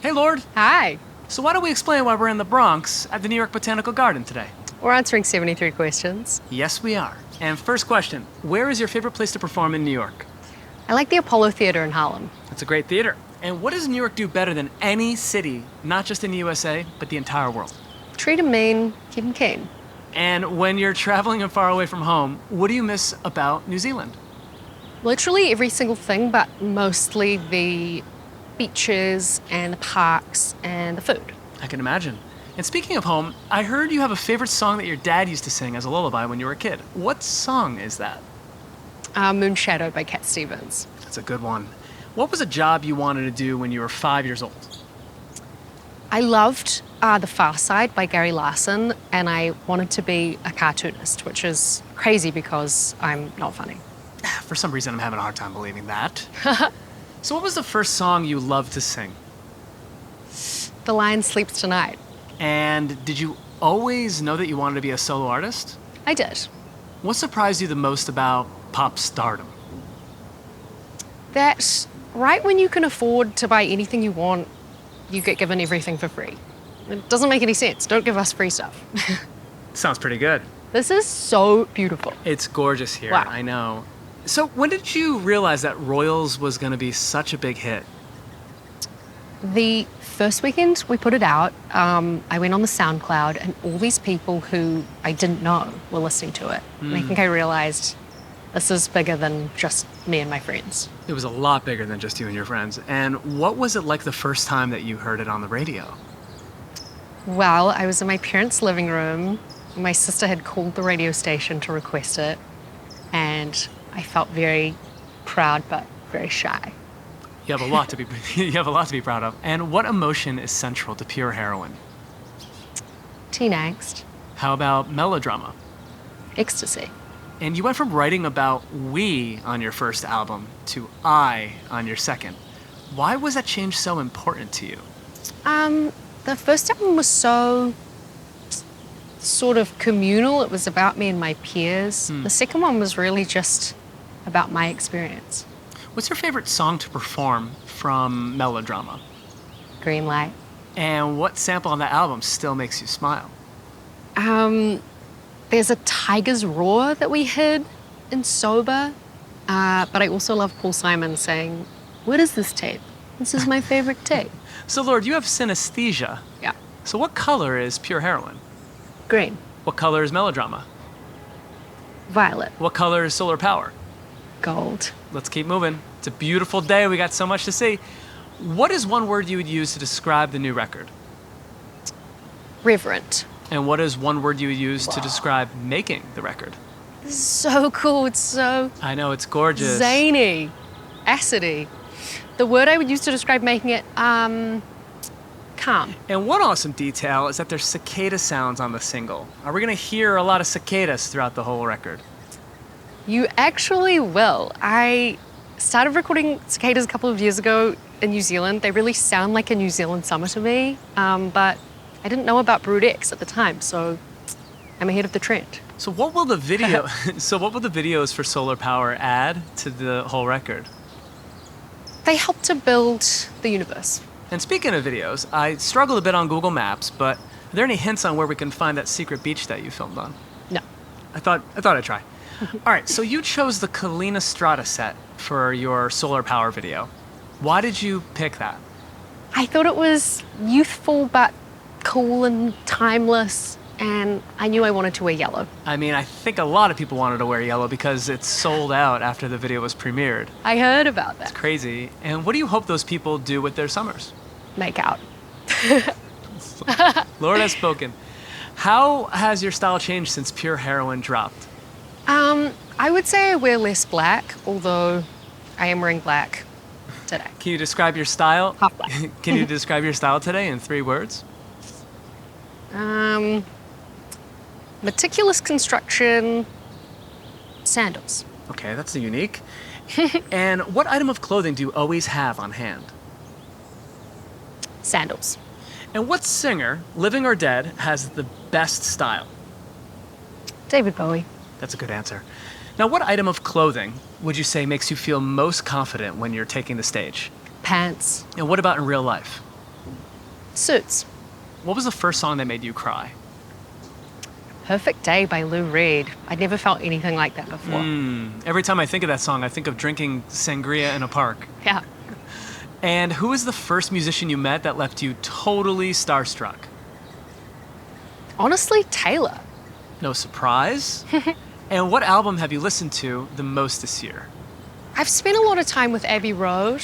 Hey, Lorde. Hi. So why don't we explain why we're in the Bronx at the New York Botanical Garden today? We're answering 73 questions. Yes, we are. And first question, where is your favorite place to perform in New York? I like the Apollo Theater in Harlem. That's a great theater. And what does New York do better than any city, not just in the USA, but the entire world? Treat 'em mean, keep 'em keen. And when you're traveling and far away from home, what do you miss about New Zealand? Literally every single thing, but mostly the beaches and the parks and the food. I can imagine. And speaking of home, I heard you have a favorite song that your dad used to sing as a lullaby when you were a kid. What song is that? Moonshadow by Cat Stevens. That's a good one. What was a job you wanted to do when you were 5 years old? I loved The Far Side by Gary Larson, and I wanted to be a cartoonist, which is crazy because I'm not funny. For some reason, I'm having a hard time believing that. So what was the first song you loved to sing? The Lion Sleeps Tonight. And did you always know that you wanted to be a solo artist? I did. What surprised you the most about pop stardom? That right when you can afford to buy anything you want, you get given everything for free. It doesn't make any sense. Don't give us free stuff. Sounds pretty good. This is so beautiful. It's gorgeous here, Wow. I know. So when did you realize that Royals was going to be such a big hit? The first weekend we put it out, I went on the SoundCloud and all these people who I didn't know were listening to it. And I think I realized this is bigger than just me and my friends. It was a lot bigger than just you and your friends. And what was it like the first time that you heard it on the radio? Well, I was in my parents' living room. My sister had called the radio station to request it. And I felt very proud, but very shy. You have a lot to be you have a lot to be proud of. And what emotion is central to Pure Heroine? Teen angst, How about melodrama? ecstasy. And you went from writing about we on your first album to I on your second. Why was that change so important to you? The first album was so sort of communal. It was about me and my peers. The second one was really just about my experience. What's your favorite song to perform from melodrama? Green light. And what sample on that album still makes you smile? There's a tiger's roar that we hid in Sober, but I also love Paul Simon saying, "What is this tape? This is my favorite tape." So, Lorde, you have synesthesia. Yeah. So what color is Pure Heroine? Green. What color is melodrama? Violet. What color is solar power? Gold. Let's keep moving. It's a beautiful day. We got so much to see. What is one word you would use to describe the new record? Reverent. And what is one word you would use to describe making the record? This is so cool. It's so I know, it's gorgeous. zany, acidy. The word I would use to describe making it, calm. And one awesome detail is that there's cicada sounds on the single. Are we going to hear a lot of cicadas throughout the whole record? You actually will. I started recording cicadas a couple of years ago in New Zealand. They really sound like a New Zealand summer to me, but I didn't know about Brood X at the time, so I'm ahead of the trend. So what will the video what will the videos for Solar Power add to the whole record? They help to build the universe. And speaking of videos, I struggled a bit on Google Maps, but are there any hints on where we can find that secret beach that you filmed on? No. I thought I'd try. All right, so you chose the Kalina Strata set for your Solar Power video. Why did you pick that? I thought it was youthful but cool and timeless, and I knew I wanted to wear yellow. I mean, I think a lot of people wanted to wear yellow because it's sold out after the video was premiered. I heard about that. Crazy. And what do you hope those people do with their summers? Make out. Lorde has spoken. How has your style changed since Pure Heroine dropped? I would say I wear less black, although I am wearing black today. Can you describe your style? Half black. Can you describe your style today in 3 words? Meticulous construction, sandals. Okay, that's unique. And what item of clothing do you always have on hand? Sandals. And what singer, living or dead, has the best style? David Bowie. That's a good answer. Now, what item of clothing would you say makes you feel most confident when you're taking the stage? Pants. And what about in real life? Suits. What was the first song that made you cry? Perfect Day by Lou Reed. I'd never felt anything like that before. Every time I think of that song, I think of drinking sangria in a park. Yeah. And who was the first musician you met that left you totally starstruck? Honestly, Taylor. No surprise. And what album have you listened to the most this year? I've spent a lot of time with Abbey Road.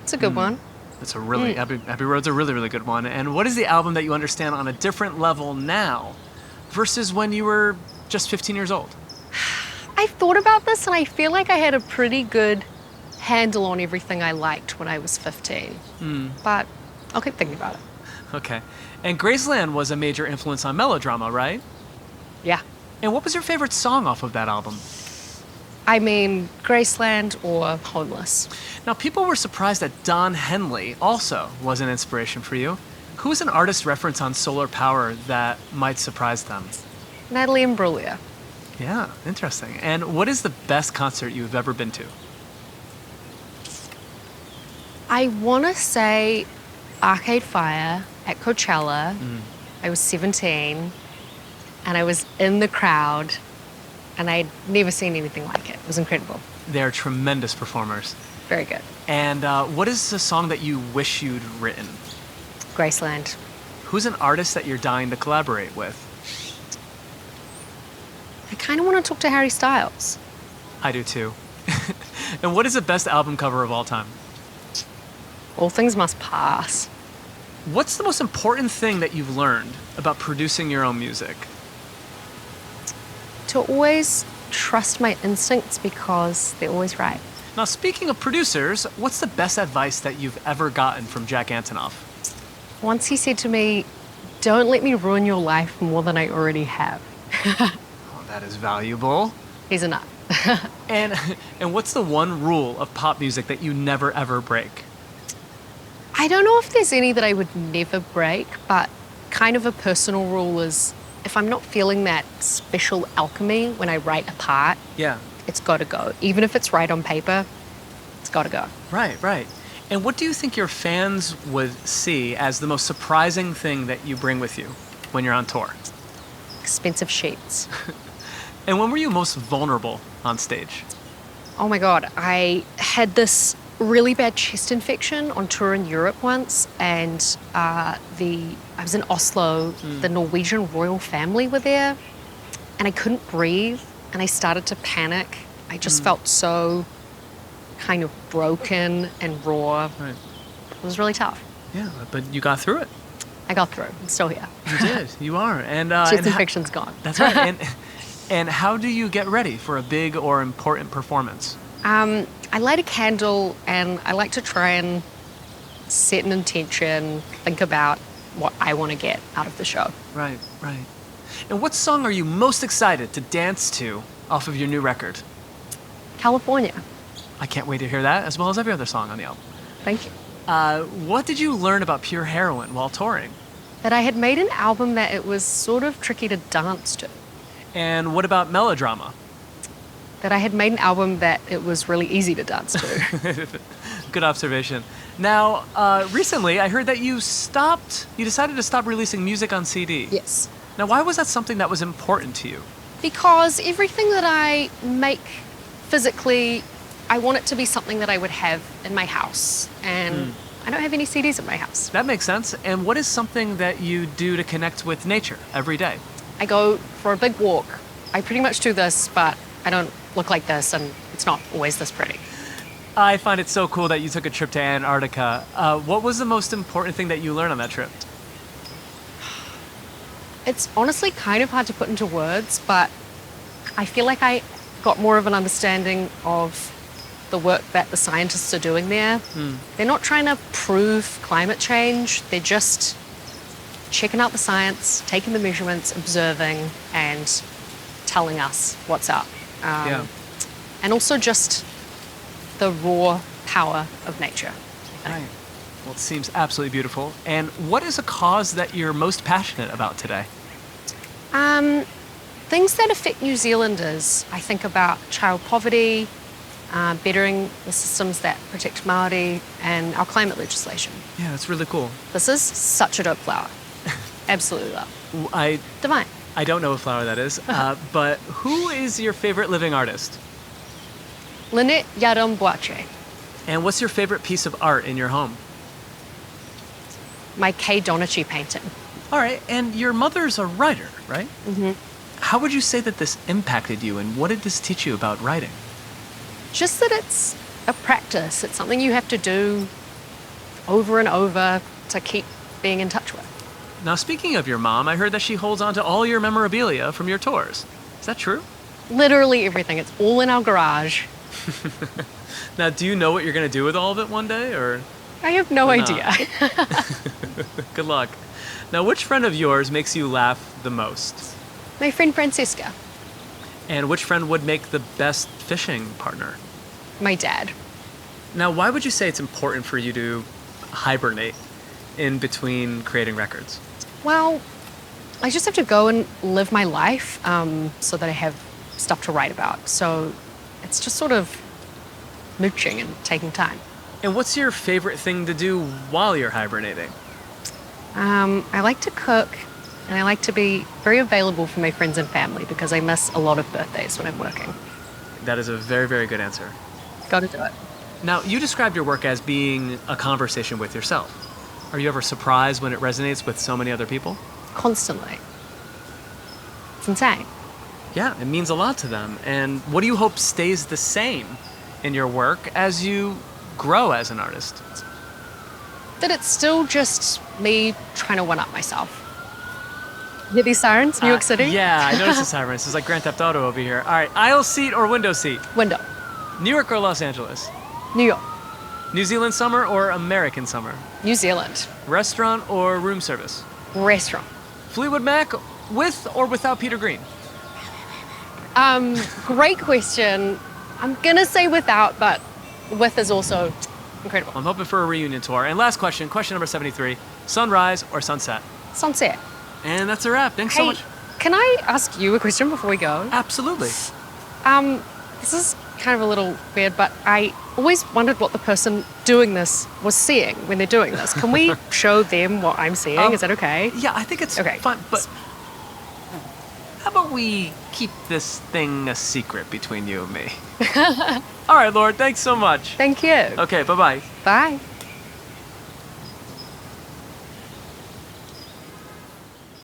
It's a good one. That's a really, Abbey Road's a really, really good one. And what is the album that you understand on a different level now versus when you were just 15 years old? I've thought about this and I feel like I had a pretty good handle on everything I liked when I was 15. But I'll keep thinking about it. Okay. And Graceland was a major influence on melodrama, right? Yeah. And what was your favorite song off of that album? I mean, Graceland or Homeless. Now, people were surprised that Don Henley also was an inspiration for you. Who is an artist reference on solar power that might surprise them? Natalie Imbruglia. Yeah, interesting. And what is the best concert you've ever been to? I want to say Arcade Fire at Coachella. I was 17 and I was in the crowd and I'd never seen anything like it. It was incredible. They're tremendous performers. Very good. And what is a song that you wish you'd written? Graceland. Who's an artist that you're dying to collaborate with? I kind of want to talk to Harry Styles. I do too. And what is the best album cover of all time? All Things Must Pass. What's the most important thing that you've learned about producing your own music? To always trust my instincts because they're always right. Now, speaking of producers, what's the best advice that you've ever gotten from Jack Antonoff? Once he said to me, "Don't let me ruin your life more than I already have." Oh, that is valuable. He's a nut. And what's the one rule of pop music that you never ever break? I don't know if there's any that I would never break, but kind of a personal rule is if I'm not feeling that special alchemy when I write a part, Yeah. it's got to go. Even if it's right on paper, it's got to go. Right, right. And what do you think your fans would see as the most surprising thing that you bring with you when you're on tour? Expensive sheets. And when were you most vulnerable on stage? Oh my God, I had this really bad chest infection on tour in Europe once, and I was in Oslo, the Norwegian royal family were there, and I couldn't breathe, and I started to panic. I just felt so kind of broken and raw. Right. It was really tough. Yeah, but you got through it. I got through. I'm still here. You did. You are. And Chest infection's gone. That's right. And how do you get ready for a big or important performance? I light a candle and I like to try and set an intention, think about what I want to get out of the show. Right, right. And what song are you most excited to dance to off of your new record? California. I can't wait to hear that, as well as every other song on the album. Thank you. What did you learn about pure heroin while touring? That I had made an album that it was sort of tricky to dance to. And what about melodrama? That I had made an album that it was really easy to dance to. Good observation. Now, recently I heard that you decided to stop releasing music on CD. Yes. Now, why was that something that was important to you? Because everything that I make physically, I want it to be something that I would have in my house. And I don't have any CDs in my house. That makes sense. And what is something that you do to connect with nature every day? I go for a big walk. I pretty much do this, but I don't look like this, and it's not always this pretty. I find it so cool that you took a trip to Antarctica. What was the most important thing that you learned on that trip? It's honestly kind of hard to put into words, but I feel like I got more of an understanding of the work that the scientists are doing there. They're not trying to prove climate change. They're just checking out the science, taking the measurements, observing, and telling us what's up. Yeah. And also just the raw power of nature. Right. Well, it seems absolutely beautiful. And what is a cause that you're most passionate about today? Things that affect New Zealanders. I think about child poverty, bettering the systems that protect Māori and our climate legislation. Yeah, that's really cool. This is such a dope flower. Absolutely love. Divine. I don't know what flower that is, but who is your favorite living artist? Lynette Yadom Boache. And what's your favorite piece of art in your home? My Kay Donichi painting. All right, and your mother's a writer, right? Mm-hmm. How would you say that this impacted you, and what did this teach you about writing? Just that it's a practice. It's something you have to do over and over to keep being in touch with. Now, speaking of your mom, I heard that she holds on to all your memorabilia from your tours. Is that true? Literally everything. It's all in our garage. Now, do you know what you're going to do with all of it one day, or? I have no idea. Good luck. Now, which friend of yours makes you laugh the most? My friend Francesca. And which friend would make the best fishing partner? My dad. Now, why would you say it's important for you to hibernate in between creating records? Well, I just have to go and live my life so that I have stuff to write about. So it's just sort of mooching and taking time. And what's your favorite thing to do while you're hibernating? I like to cook, and I like to be very available for my friends and family because I miss a lot of birthdays when I'm working. That is a very, very good answer. Gotta do it. Now, you described your work as being a conversation with yourself. Are you ever surprised when it resonates with so many other people? Constantly. It's insane. Yeah, it means a lot to them. And what do you hope stays the same in your work as you grow as an artist? That it's still just me trying to one-up myself. Hear these sirens? New York City? Yeah, I noticed the sirens. It's like Grand Theft Auto over here. All right, aisle seat or window seat? Window. New York or Los Angeles? New York. New Zealand summer or American summer? New Zealand. Restaurant or room service? Restaurant. Fleetwood Mac with or without Peter Green? Great question. I'm gonna say without, but with is also incredible. I'm hoping for a reunion tour. And last question, question number 73. Sunrise or sunset? Sunset. And that's a wrap. Thanks so much. Can I ask you a question before we go? Absolutely. This is kind of a little weird, but I always wondered what the person doing this was seeing when they're doing this. Can we show them what I'm seeing? Is that okay? Yeah, I think it's fine, but how about we keep this thing a secret between you and me? All right, Lorde, thanks so much. Thank you. Okay, bye-bye. Bye.